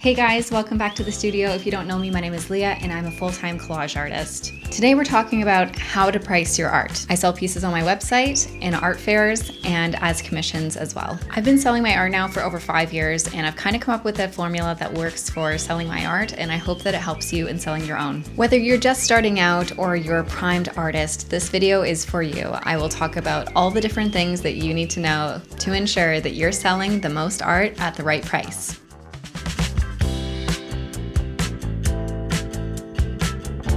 Hey guys, welcome back to the studio. If you don't know me, my name is Leah and I'm a full-time collage artist. Today we're talking about how to price your art. I sell pieces on my website, in art fairs, and as commissions as well. I've been selling my art now for over 5 years and I've kind of come up with a formula that works for selling my art, and I hope that it helps you in selling your own. Whether you're just starting out or you're a primed artist, this video is for you. I will talk about all the different things that you need to know to ensure that you're selling the most art at the right price.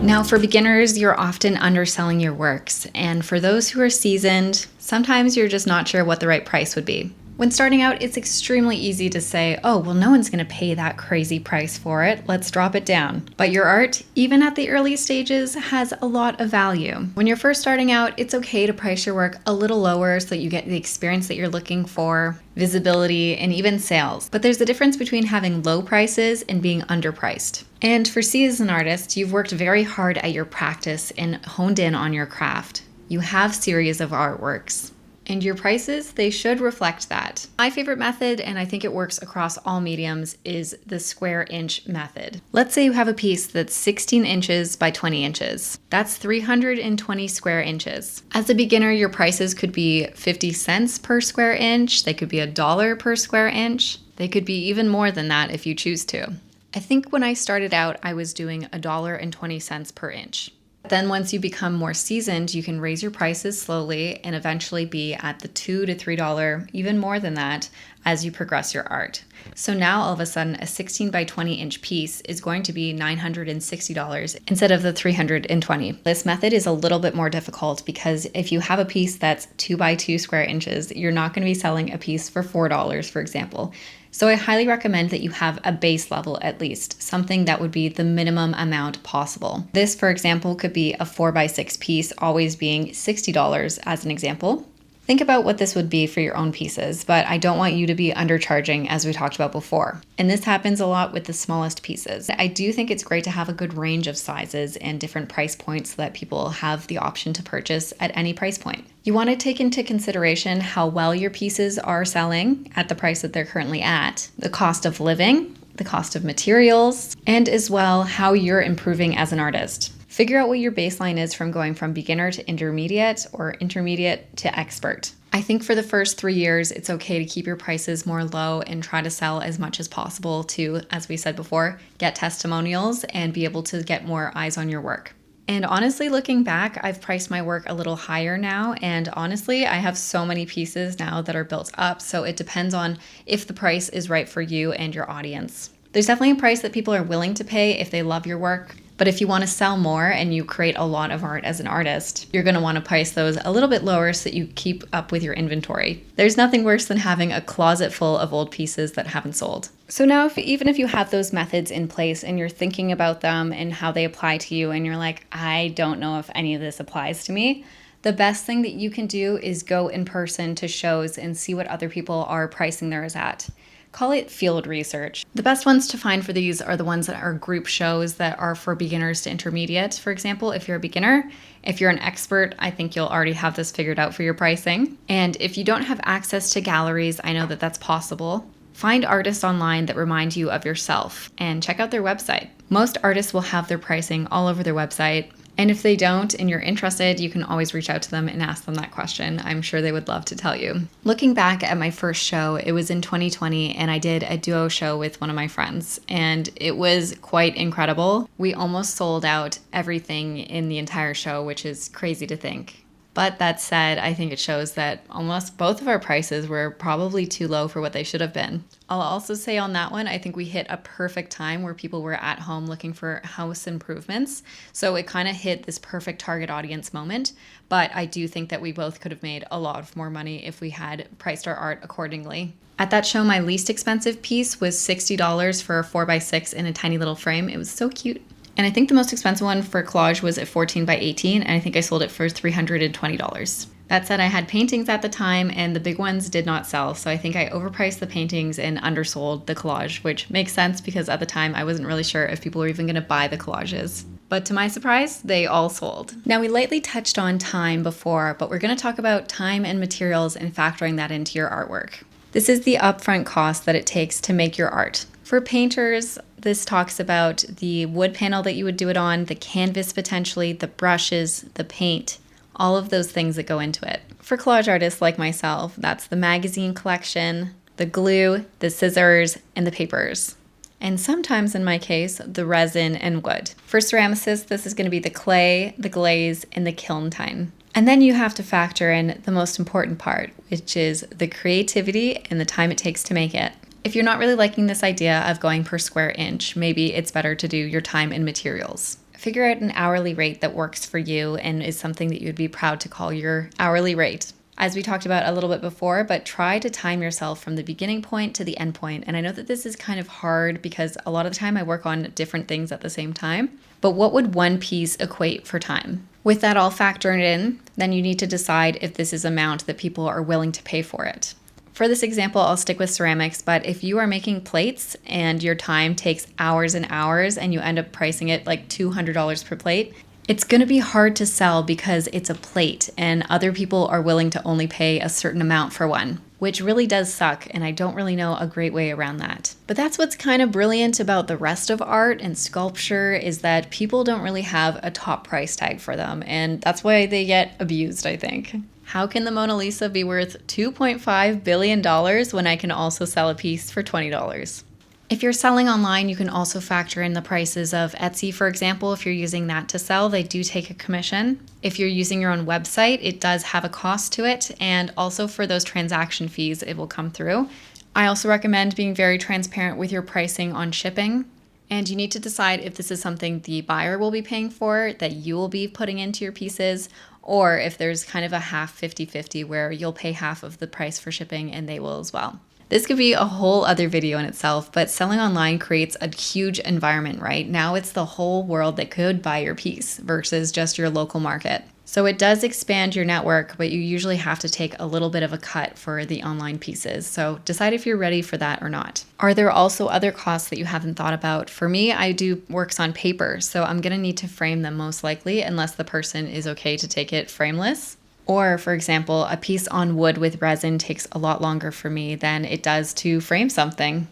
Now, for beginners, you're often underselling your works, and for those who are seasoned, sometimes you're just not sure what the right price would be. When starting out, it's extremely easy to say, oh, well, no one's going to pay that crazy price for it. Let's drop it down. But your art, even at the early stages, has a lot of value. When you're first starting out, it's okay to price your work a little lower so that you get the experience that you're looking for, visibility, and even sales. But there's a difference between having low prices and being underpriced. And for seasoned artists, you've worked very hard at your practice and honed in on your craft. You have series of artworks. And your prices, they should reflect that. My favorite method, and I think it works across all mediums, is the square inch method. Let's say you have a piece that's 16 inches by 20 inches. That's 320 square inches. As a beginner, your prices could be 50 cents per square inch. They could be $1 per square inch. They could be even more than that if you choose to. I think when I started out, I was doing $1.20 per inch. Then once you become more seasoned, you can raise your prices slowly and eventually be at the $2 to $3, even more than that, as you progress your art. So now all of a sudden, a 16 by 20 inch piece is going to be $960 instead of the $320. This method is a little bit more difficult because if you have a piece that's 2 by 2 square inches, you're not going to be selling a piece for $4, for example. So I highly recommend that you have a base level at least, something that would be the minimum amount possible. This, for example, could be a 4 by 6 piece, always being $60 as an example. Think about what this would be for your own pieces, but I don't want you to be undercharging as we talked about before. And this happens a lot with the smallest pieces. I do think it's great to have a good range of sizes and different price points so that people have the option to purchase at any price point. You want to take into consideration how well your pieces are selling at the price that they're currently at, the cost of living, the cost of materials, and as well how you're improving as an artist. Figure out what your baseline is from going from beginner to intermediate or intermediate to expert. I think for the first 3 years, it's okay to keep your prices more low and try to sell as much as possible to, as we said before, get testimonials and be able to get more eyes on your work. And honestly, looking back, I've priced my work a little higher now. And honestly, I have so many pieces now that are built up. So it depends on if the price is right for you and your audience. There's definitely a price that people are willing to pay if they love your work. But if you want to sell more and you create a lot of art as an artist, you're going to want to price those a little bit lower so that you keep up with your inventory. There's nothing worse than having a closet full of old pieces that haven't sold. So now, even if you have those methods in place and you're thinking about them and how they apply to you and you're like, I don't know if any of this applies to me, the best thing that you can do is go in person to shows and see what other people are pricing theirs at. Call it field research. The best ones to find for these are the ones that are group shows that are for beginners to intermediate. For example, if you're a beginner, if you're an expert, I think you'll already have this figured out for your pricing. And if you don't have access to galleries, I know that that's possible. Find artists online that remind you of yourself and check out their website. Most artists will have their pricing all over their website. And if they don't and you're interested, you can always reach out to them and ask them that question. I'm sure they would love to tell you. Looking back at my first show, it was in 2020 and I did a duo show with one of my friends and it was quite incredible. We almost sold out everything in the entire show, which is crazy to think. But that said, I think it shows that almost both of our prices were probably too low for what they should have been. I'll also say on that one, I think we hit a perfect time where people were at home looking for house improvements. So it kind of hit this perfect target audience moment. But I do think that we both could have made a lot more money if we had priced our art accordingly. At that show, my least expensive piece was $60 for a 4 by 6 in a tiny little frame. It was so cute. And I think the most expensive one for collage was a 14 by 18, and I think I sold it for $320. That said, I had paintings at the time, and the big ones did not sell, so I think I overpriced the paintings and undersold the collage, which makes sense because at the time I wasn't really sure if people were even going to buy the collages. But to my surprise, they all sold. Now, we lightly touched on time before, but we're going to talk about time and materials and factoring that into your artwork. This is the upfront cost that it takes to make your art. For painters, this talks about the wood panel that you would do it on, the canvas potentially, the brushes, the paint, all of those things that go into it. For collage artists like myself, that's the magazine collection, the glue, the scissors, and the papers. And sometimes in my case, the resin and wood. For ceramicists, this is going to be the clay, the glaze, and the kiln time. And then you have to factor in the most important part, which is the creativity and the time it takes to make it. If you're not really liking this idea of going per square inch, maybe it's better to do your time and materials. Figure out an hourly rate that works for you and is something that you'd be proud to call your hourly rate. As we talked about a little bit before, but try to time yourself from the beginning point to the end point. And I know that this is kind of hard because a lot of the time I work on different things at the same time. But what would one piece equate for time? With that all factored in, then you need to decide if this is an amount that people are willing to pay for it. For this example, I'll stick with ceramics, but if you are making plates and your time takes hours and hours and you end up pricing it like $200 per plate, it's going to be hard to sell because it's a plate and other people are willing to only pay a certain amount for one, which really does suck, and I don't really know a great way around that. But that's what's kind of brilliant about the rest of art and sculpture is that people don't really have a top price tag for them, and that's why they get abused, I think. How can the Mona Lisa be worth $2.5 billion when I can also sell a piece for $20? If you're selling online, you can also factor in the prices of Etsy, for example. If you're using that to sell, they do take a commission. If you're using your own website, it does have a cost to it. And also for those transaction fees, it will come through. I also recommend being very transparent with your pricing on shipping. And you need to decide if this is something the buyer will be paying for, that you will be putting into your pieces, or if there's kind of a half 50-50 where you'll pay half of the price for shipping and they will as well. This could be a whole other video in itself, but selling online creates a huge environment, right? Now it's the whole world that could buy your piece versus just your local market. So it does expand your network, but you usually have to take a little bit of a cut for the online pieces. So decide if you're ready for that or not. Are there also other costs that you haven't thought about? For me, I do works on paper, so I'm going to need to frame them most likely unless the person is okay to take it frameless. Or, for example, a piece on wood with resin takes a lot longer for me than it does to frame something.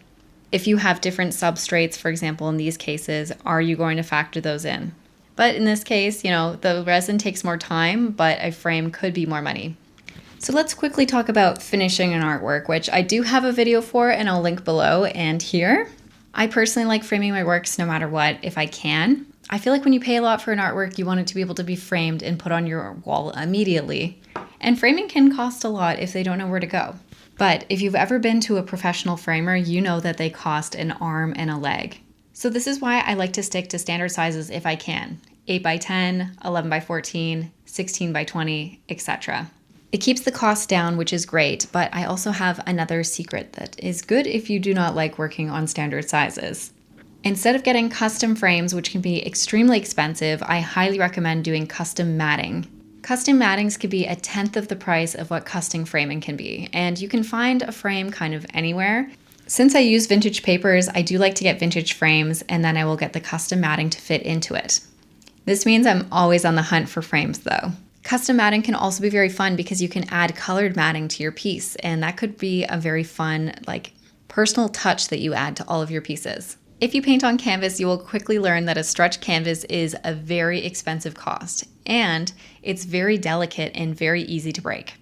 If you have different substrates, for example, in these cases, are you going to factor those in? But in this case, the resin takes more time, but a frame could be more money. So let's quickly talk about finishing an artwork, which I do have a video for and I'll link below and here. I personally like framing my works no matter what, if I can. I feel like when you pay a lot for an artwork, you want it to be able to be framed and put on your wall immediately. And framing can cost a lot if they don't know where to go. But if you've ever been to a professional framer, you know that they cost an arm and a leg. So this is why I like to stick to standard sizes if I can. 8x10, 11x14, 16x20, etc. It keeps the cost down, which is great, but I also have another secret that is good if you do not like working on standard sizes. Instead of getting custom frames, which can be extremely expensive, I highly recommend doing custom matting. Custom mattings could be 1/10 of the price of what custom framing can be, and you can find a frame kind of anywhere. Since I use vintage papers, I do like to get vintage frames, and then I will get the custom matting to fit into it. This means I'm always on the hunt for frames though. Custom matting can also be very fun because you can add colored matting to your piece, and that could be a very fun, personal touch that you add to all of your pieces. If you paint on canvas, you will quickly learn that a stretch canvas is a very expensive cost, and it's very delicate and very easy to break.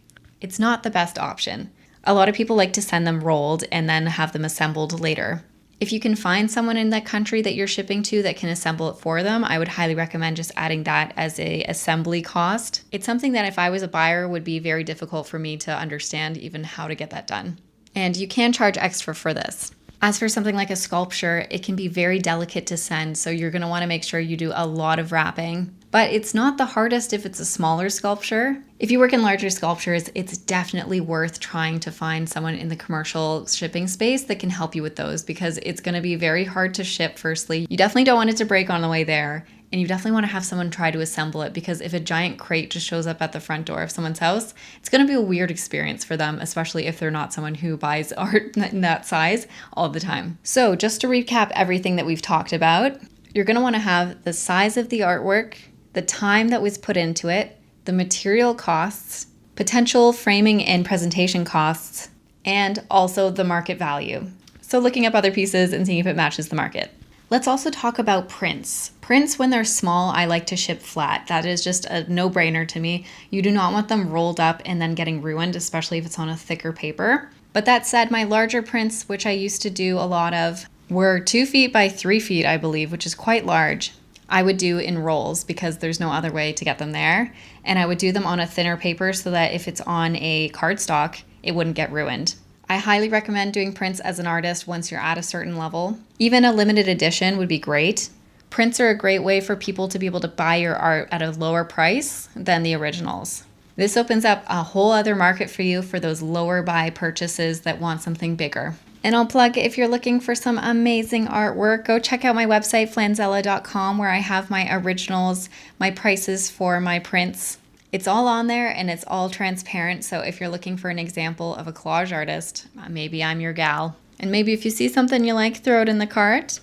It's not the best option. A lot of people like to send them rolled and then have them assembled later. If you can find someone in that country that you're shipping to that can assemble it for them, I would highly recommend just adding that as an assembly cost. It's something that if I was a buyer would be very difficult for me to understand even how to get that done. And you can charge extra for this. As for something like a sculpture, it can be very delicate to send, so you're going to want to make sure you do a lot of wrapping. But it's not the hardest if it's a smaller sculpture. If you work in larger sculptures, it's definitely worth trying to find someone in the commercial shipping space that can help you with those because it's going to be very hard to ship firstly. You definitely don't want it to break on the way there. And you definitely want to have someone try to assemble it because if a giant crate just shows up at the front door of someone's house, it's going to be a weird experience for them, especially if they're not someone who buys art in that size all the time. So just to recap everything that we've talked about, you're going to want to have the size of the artwork, the time that was put into it, the material costs, potential framing and presentation costs, and also the market value. So looking up other pieces and seeing if it matches the market. Let's also talk about prints. Prints, when they're small, I like to ship flat. That is just a no-brainer to me. You do not want them rolled up and then getting ruined, especially if it's on a thicker paper. But that said, my larger prints, which I used to do a lot of, were 2 feet by 3 feet, I believe, which is quite large. I would do in rolls because there's no other way to get them there. And I would do them on a thinner paper so that if it's on a cardstock, it wouldn't get ruined. I highly recommend doing prints as an artist once you're at a certain level. Even a limited edition would be great. Prints are a great way for people to be able to buy your art at a lower price than the originals. This opens up a whole other market for you for those lower buy purchases that want something bigger. And I'll plug, if you're looking for some amazing artwork, go check out my website, flanzella.com, where I have my originals, my prices for my prints. It's all on there and it's all transparent. So if you're looking for an example of a collage artist, maybe I'm your gal. And maybe if you see something you like, throw it in the cart.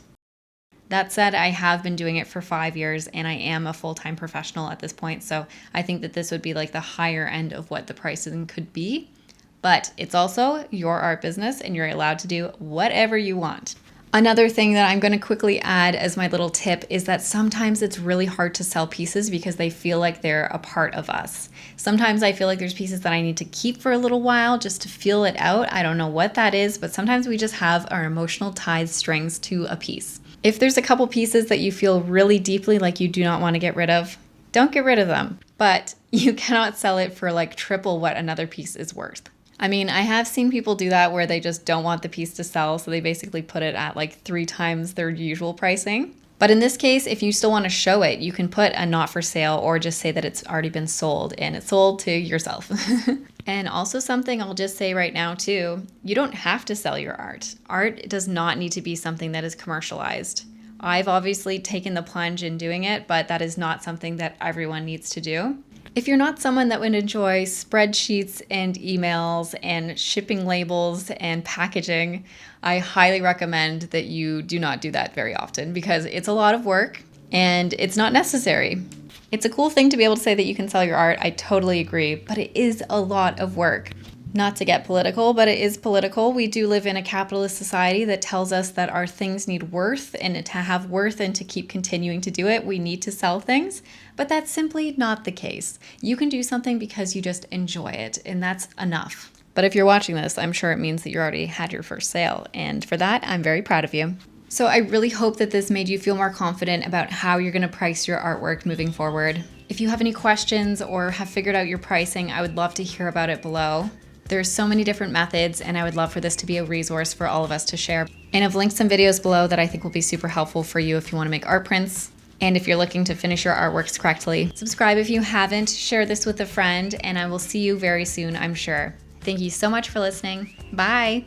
That said, I have been doing it for 5 years and I am a full-time professional at this point. So I think that this would be like the higher end of what the pricing could be. But it's also your art business and you're allowed to do whatever you want. Another thing that I'm going to quickly add as my little tip is that sometimes it's really hard to sell pieces because they feel like they're a part of us. Sometimes I feel like there's pieces that I need to keep for a little while just to feel it out. I don't know what that is, but sometimes we just have our emotional ties strings to a piece. If there's a couple pieces that you feel really deeply like you do not want to get rid of, don't get rid of them. But you cannot sell it for like triple what another piece is worth. I mean, I have seen people do that where they just don't want the piece to sell, so they basically put it at like 3 times their usual pricing. But in this case, if you still want to show it, you can put a not for sale or just say that it's already been sold and it's sold to yourself. And also something I'll just say right now too, you don't have to sell your art. Art does not need to be something that is commercialized. I've obviously taken the plunge in doing it, but that is not something that everyone needs to do. If you're not someone that would enjoy spreadsheets and emails and shipping labels and packaging, I highly recommend that you do not do that very often because it's a lot of work and it's not necessary. It's a cool thing to be able to say that you can sell your art. I totally agree, but it is a lot of work. Not to get political, but it is political. We do live in a capitalist society that tells us that our things need worth, and to have worth and to keep continuing to do it, we need to sell things. But that's simply not the case. You can do something because you just enjoy it, and that's enough. But if you're watching this, I'm sure it means that you already had your first sale, and for that, I'm very proud of you. So I really hope that this made you feel more confident about how you're going to price your artwork moving forward. If you have any questions or have figured out your pricing, I would love to hear about it below. There's so many different methods, and I would love for this to be a resource for all of us to share. And I've linked some videos below that I think will be super helpful for you if you want to make art prints. And if you're looking to finish your artworks correctly, subscribe if you haven't, share this with a friend, and I will see you very soon, I'm sure. Thank you so much for listening. Bye.